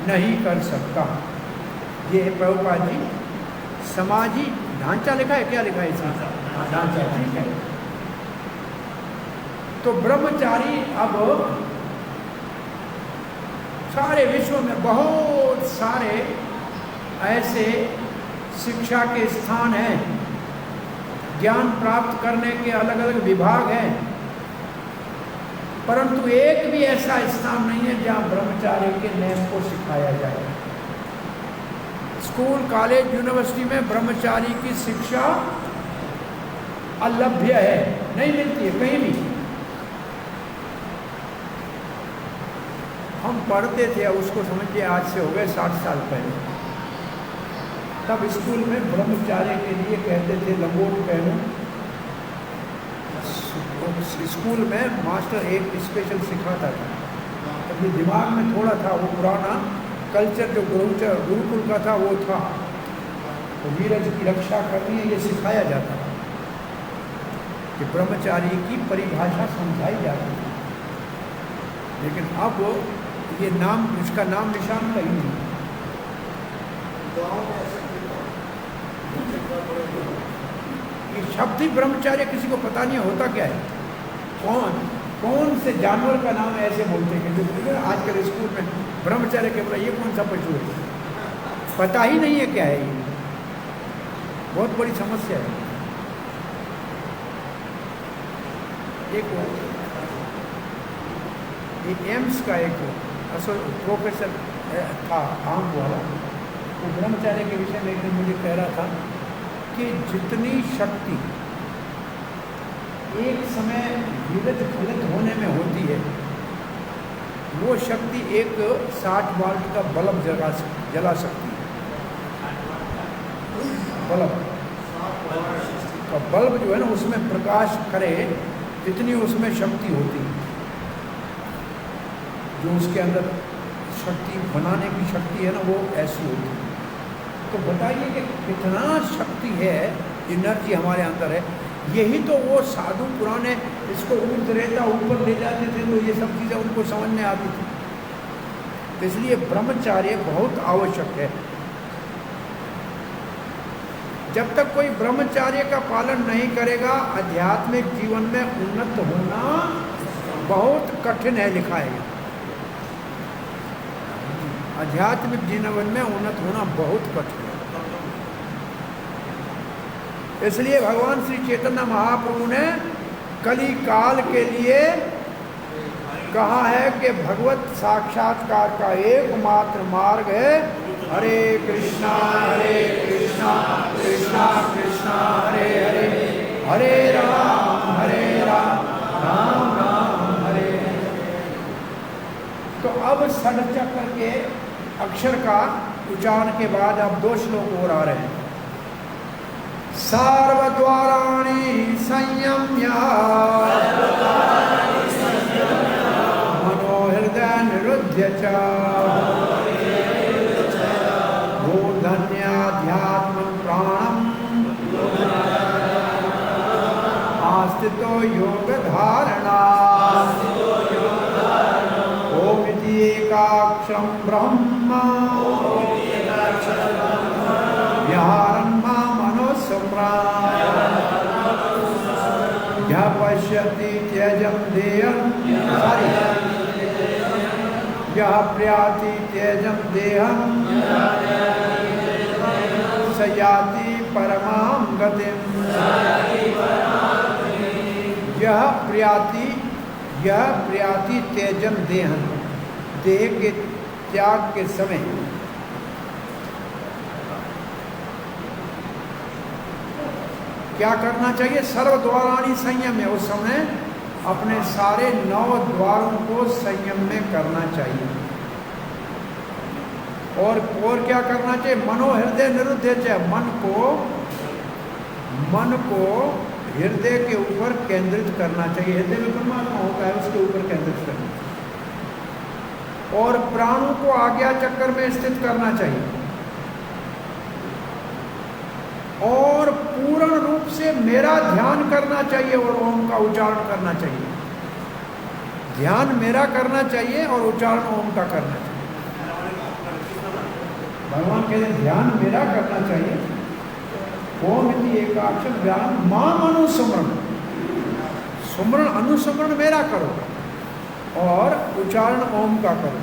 नहीं कर सकता। ये है प्रभुपाद जी समाजी ढांचा लिखा है। क्या लिखा है इसमें? ढांचा। ठीक है। तो ब्रह्मचारी अब सारे विश्व में बहुत सारे ऐसे शिक्षा के स्थान हैं, ज्ञान प्राप्त करने के अलग अलग विभाग हैं, परंतु एक भी ऐसा स्थान नहीं है जहाँ ब्रह्मचारी के नियम को सिखाया जाए। स्कूल, कॉलेज, यूनिवर्सिटी में ब्रह्मचारी की शिक्षा अलभ्य है, नहीं मिलती है कहीं भी। हम पढ़ते थे, उसको समझिए आज से हो गए 60 साल पहले। तब स्कूल में ब्रह्मचार्य के लिए कहते थे लंगोट पहनो। स्कूल में मास्टर एक स्पेशल सिखाता था। तब ये दिमाग में थोड़ा था, वो पुराना कल्चर जो गुरुकुल का था वो था। तो वीरज की रक्षा करनी है ये सिखाया जाता था कि ब्रह्मचारी की परिभाषा समझाई जाती थी। लेकिन अब ये नाम, इसका नाम निशान कहीं नहीं। ये शब्द ही ब्रह्मचार्य किसी को पता नहीं होता क्या है। कौन से जानवर का नाम ऐसे बोलते हैं आजकल स्कूल में ब्रह्मचार्य के बोला ये कौन सा पशु है, पता ही नहीं है क्या है। ये बहुत बड़ी समस्या है। एक एम्स का एक प्रोफेसर था आम वाला, वो ब्रह्मचार्य के विषय में एक दिन मुझे कह रहा था कि जितनी शक्ति एक समय विविध फलित होने में होती है वो शक्ति एक 60 वाल्ट का बल्ब जला सकती है। बल्ब का बल्ब जो है ना उसमें प्रकाश करे इतनी उसमें शक्ति होती है। जो उसके अंदर शक्ति बनाने की शक्ति है ना वो ऐसी होती है। तो बताइए कि कितना शक्ति है, एनर्जी हमारे अंदर है। यही तो वो साधु पुराने इसको ऊर्ध्वरेता ऊपर ले जाते थे तो ये सब चीज़ें उनको समझ में आती थी। तो इसलिए ब्रह्मचार्य बहुत आवश्यक है। जब तक कोई ब्रह्मचार्य का पालन नहीं करेगा आध्यात्मिक जीवन में उन्नत होना बहुत कठिन है, लिखा है। आध्यात्मिक जीवन में उन्नत होना बहुत कठिन है। इसलिए भगवान श्री चैतन्य महाप्रभु ने कली काल के लिए कहा है कि भगवत साक्षात्कार का एकमात्र मार्ग है हरे कृष्णा कृष्णा कृष्णा हरे हरे, हरे राम राम राम हरे हरे। तो अब षडचक्र के अक्षर का उच्चारण के बाद अब 2 श्लोक और आ रहे हैं। सर्वद्वाराणि संयम्य मनोहृदय निरुध्य च धन्याध्यात्मं प्राणम् आस्थितो योग धारणा ओमिति एकाक्षरं ब्रह्म विहारन् यः पश्यति त्यजं देहं यः प्रयाति त्यजं देहं स याति परमां गतिम्। यः प्रयाति त्यजं देहं, देह के त्याग के समय क्या करना चाहिए? सर्वद्वाराणि संयम है, उस समय अपने सारे 9 द्वारों को संयम में करना चाहिए। और क्या करना चाहिए? मनोहृदय निरुद्ध है, मन को हृदय के ऊपर केंद्रित करना चाहिए। हृदय में परमात्मा होता है, उसके ऊपर केंद्रित करना चाहिए। और प्राणों को आज्ञा चक्र में स्थित करना चाहिए और पूर्ण रूप से मेरा ध्यान करना चाहिए और ओम का उच्चारण करना चाहिए। ध्यान मेरा करना चाहिए और उच्चारण ओम का करना चाहिए। भगवान कहते हैं ध्यान मेरा करना चाहिए। ओम इति एकाक्षर ध्यान माम अनुस्मरण, सुमरण अनुस्मरण मेरा करो और उच्चारण ओम का करो।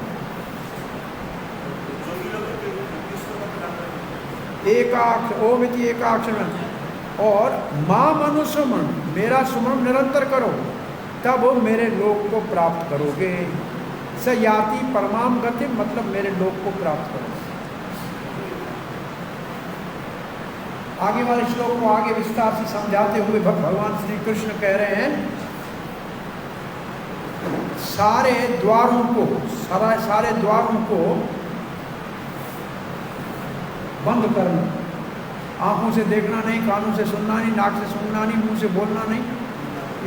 ओम इति एकाक्षर और माम अनुस्मरण, मेरा सुमरण निरंतर करो, तब मेरे लोक को प्राप्त करोगे। स याति परमाम गति, मतलब मेरे लोक को प्राप्त करोगे। आगे वाले श्लोक को आगे विस्तार से समझाते हुए भगवान श्री कृष्ण कह रहे हैं सारे द्वारों को बंद करना। आंखों से देखना नहीं, कानों से सुनना नहीं, नाक से सूंघना नहीं, मुंह से बोलना नहीं,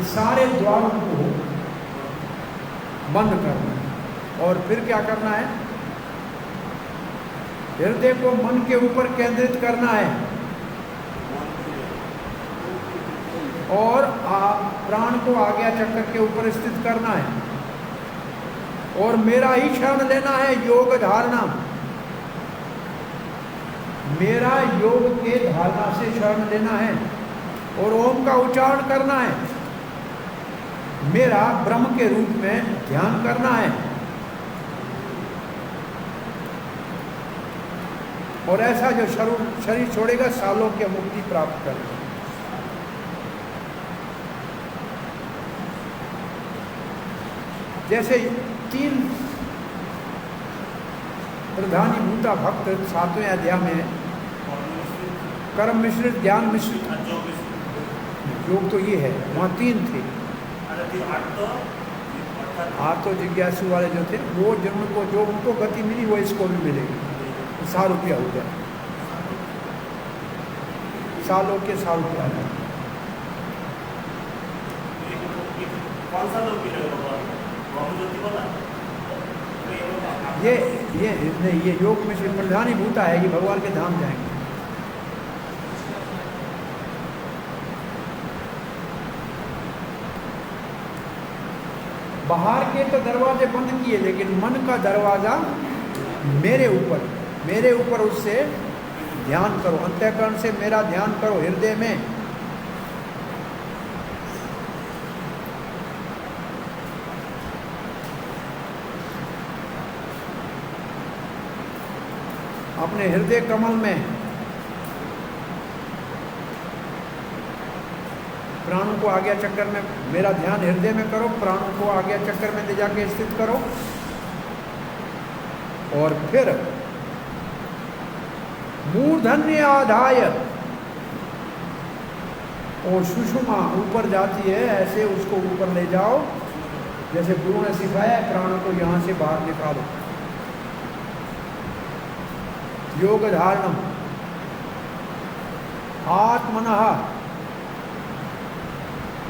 इस सारे द्वारों को बंद करना। और फिर क्या करना है? हृदय को मन के ऊपर केंद्रित करना है और प्राण को आज्ञा चक्र के ऊपर स्थित करना है और मेरा ही शरण लेना है। योग धारणा, मेरा योग के धारणा से शरण लेना है और ओम का उच्चारण करना है। मेरा ब्रह्म के रूप में ध्यान करना है और ऐसा जो शरीर छोड़ेगा सालों की मुक्ति प्राप्त करेगा। जैसे 3 प्रधानीभूता भक्त 7वें अध्याय में कर्म मिश्रित, ज्ञान मिश्रित, योग तो ये है, वहाँ 3 थे। 8 जिज्ञासु वाले जो थे वो जिनको जो उनको गति मिली वो इसको भी मिलेगी। 100 रुपया हो जाए, सालों के 100 रुपया। कौन सा लोग मिलेगा? ये योग में से प्रधानीभूता है, ये भगवान के धाम जाएंगे। बाहर के तो दरवाजे बंद किए, लेकिन मन का दरवाजा मेरे ऊपर उससे ध्यान करो, अंतःकरण से मेरा ध्यान करो हृदय में। अपने हृदय कमल में प्राणों को आज्ञा चक्कर में, मेरा ध्यान हृदय में करो, प्राणों को आज्ञा चक्कर में ले जाके स्थित करो, और फिर मूर्धन्य आधाय, और सुषुमा ऊपर जाती है, ऐसे उसको ऊपर ले जाओ, जैसे गुरु ने सिखाया है, प्राणों को यहां से बाहर निकालो। योग धारणम आत्मनः,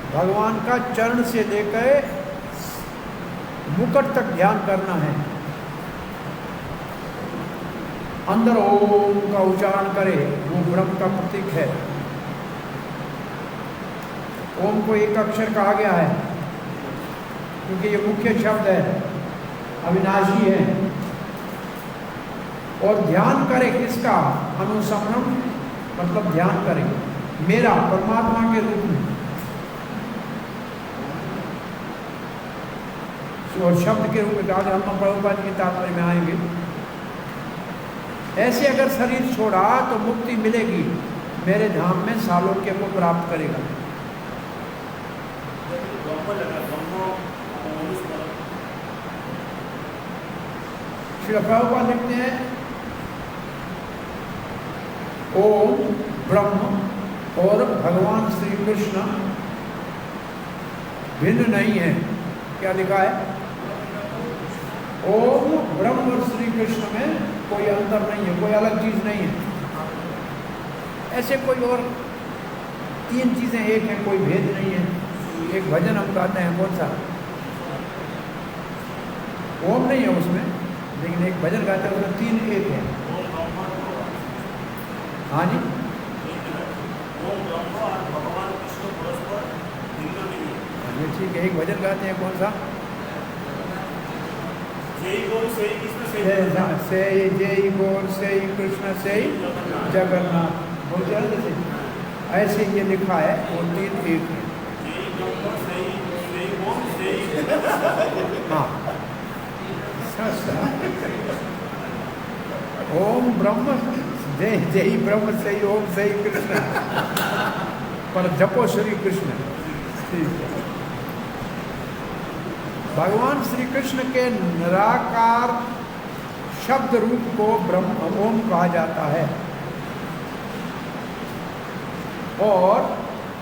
भगवान का चरण से लेकर मुकुट तक ध्यान करना है। अंदर ओम का उच्चारण करे, वो ब्रह्म का प्रतीक है। ओम को एक अक्षर कहा गया है क्योंकि ये मुख्य शब्द है, अविनाशी है। और ध्यान करे किसका? अनुसमनम, मतलब ध्यान करे मेरा, परमात्मा के रूप में। और शब्द के रूप में कहा, हम प्रभुपाद की तात्पर्य में आएंगे। ऐसे अगर शरीर छोड़ा तो मुक्ति मिलेगी, मेरे धाम में सालोक्य को प्राप्त करेगा। श्री प्रभुपाद लिखते हैं, ओम ब्रह्म और भगवान श्री कृष्ण भिन्न नहीं है। क्या लिखा है? ओम ब्रह्म और श्री कृष्ण में कोई अंतर नहीं है, कोई अलग चीज नहीं है। ऐसे कोई और तीन चीजें एक हैं, कोई भेद नहीं है। एक भजन हम गाते हैं, कौन सा? ओम नहीं है उसमें, लेकिन एक भजन गाते हैं उसमें तीन एक है। हाँ जी, ये ठीक है। एक भजन गाते हैं, कौन सा? से जय गौर से कृष्ण से जगन्नाथ, बोल जैसे ऐसे ये लिखा है, वो तीन एक है। हाँ, ओम ब्रह्म जय जय ब्रह्म से ओम से कृष्ण, पर जपो श्री कृष्ण। भगवान श्री कृष्ण के निराकार शब्द रूप को ब्रह्म ओम कहा जाता है। और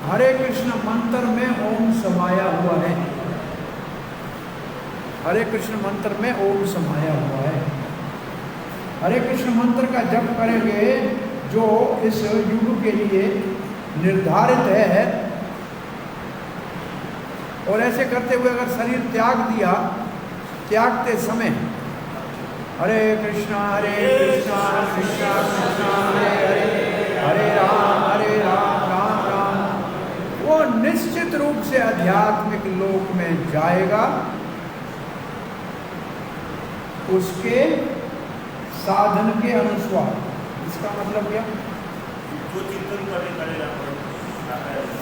हरे कृष्ण मंत्र में ओम समाया हुआ है। हरे कृष्ण मंत्र में ओम समाया हुआ है। हरे कृष्ण मंत्र का जप करेंगे जो इस युग के लिए निर्धारित है, और ऐसे करते हुए अगर शरीर त्याग दिया, त्यागते समय हरे कृष्णा कृष्णा कृष्णा हरे हरे, हरे राम राम राम, वो निश्चित रूप से आध्यात्मिक लोक में जाएगा। उसके साधन के अनुसार। इसका मतलब क्या?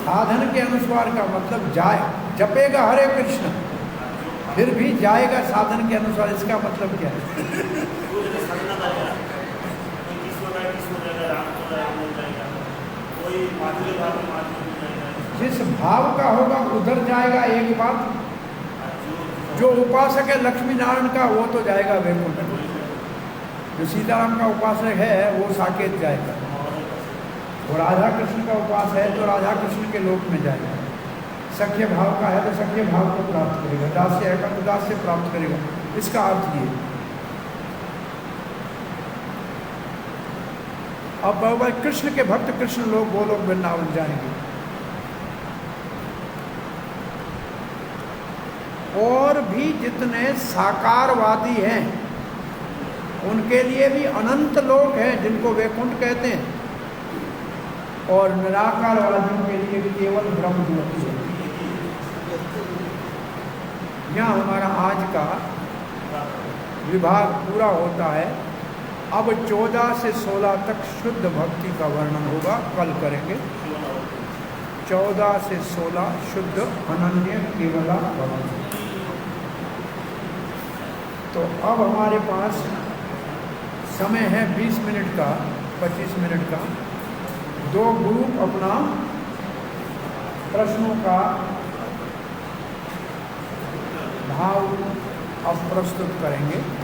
साधन के अनुसार का मतलब जाए, जपेगा हरे कृष्ण, फिर भी जाएगा साधन के अनुसार। इसका मतलब क्या है? जिस भाव का होगा उधर जाएगा। एक बात, जो उपासक है लक्ष्मी नारायण का, वो तो जाएगा वैकुंठ। जो सीताराम का उपासक है वो साकेत जाएगा, और राधा कृष्ण का उपास है तो राधा कृष्ण के लोक में जाएगा। सख्य भाव का है तो सख्य भाव को प्राप्त करेगा, दास्य है तो दास्य प्राप्त करेगा। इसका अर्थ ये। अब कृष्ण के भक्त कृष्ण लोग वो लोग वृंदावन जाएंगे। और भी जितने साकारवादी हैं उनके लिए भी अनंत लोक हैं जिनको वैकुंठ कहते हैं, और निराकारवादियों के लिए केवल ब्रह्म लोक है। यहाँ हमारा आज का विभाग पूरा होता है। अब 14 से 16 तक शुद्ध भक्ति का वर्णन होगा, कल करेंगे। 14 से 16 शुद्ध अनन्य केवला भक्ति। तो अब हमारे पास समय है 20 मिनट का, 25 मिनट का। 2 ग्रुप अपना प्रश्नों का भाव अब प्रस्तुत करेंगे।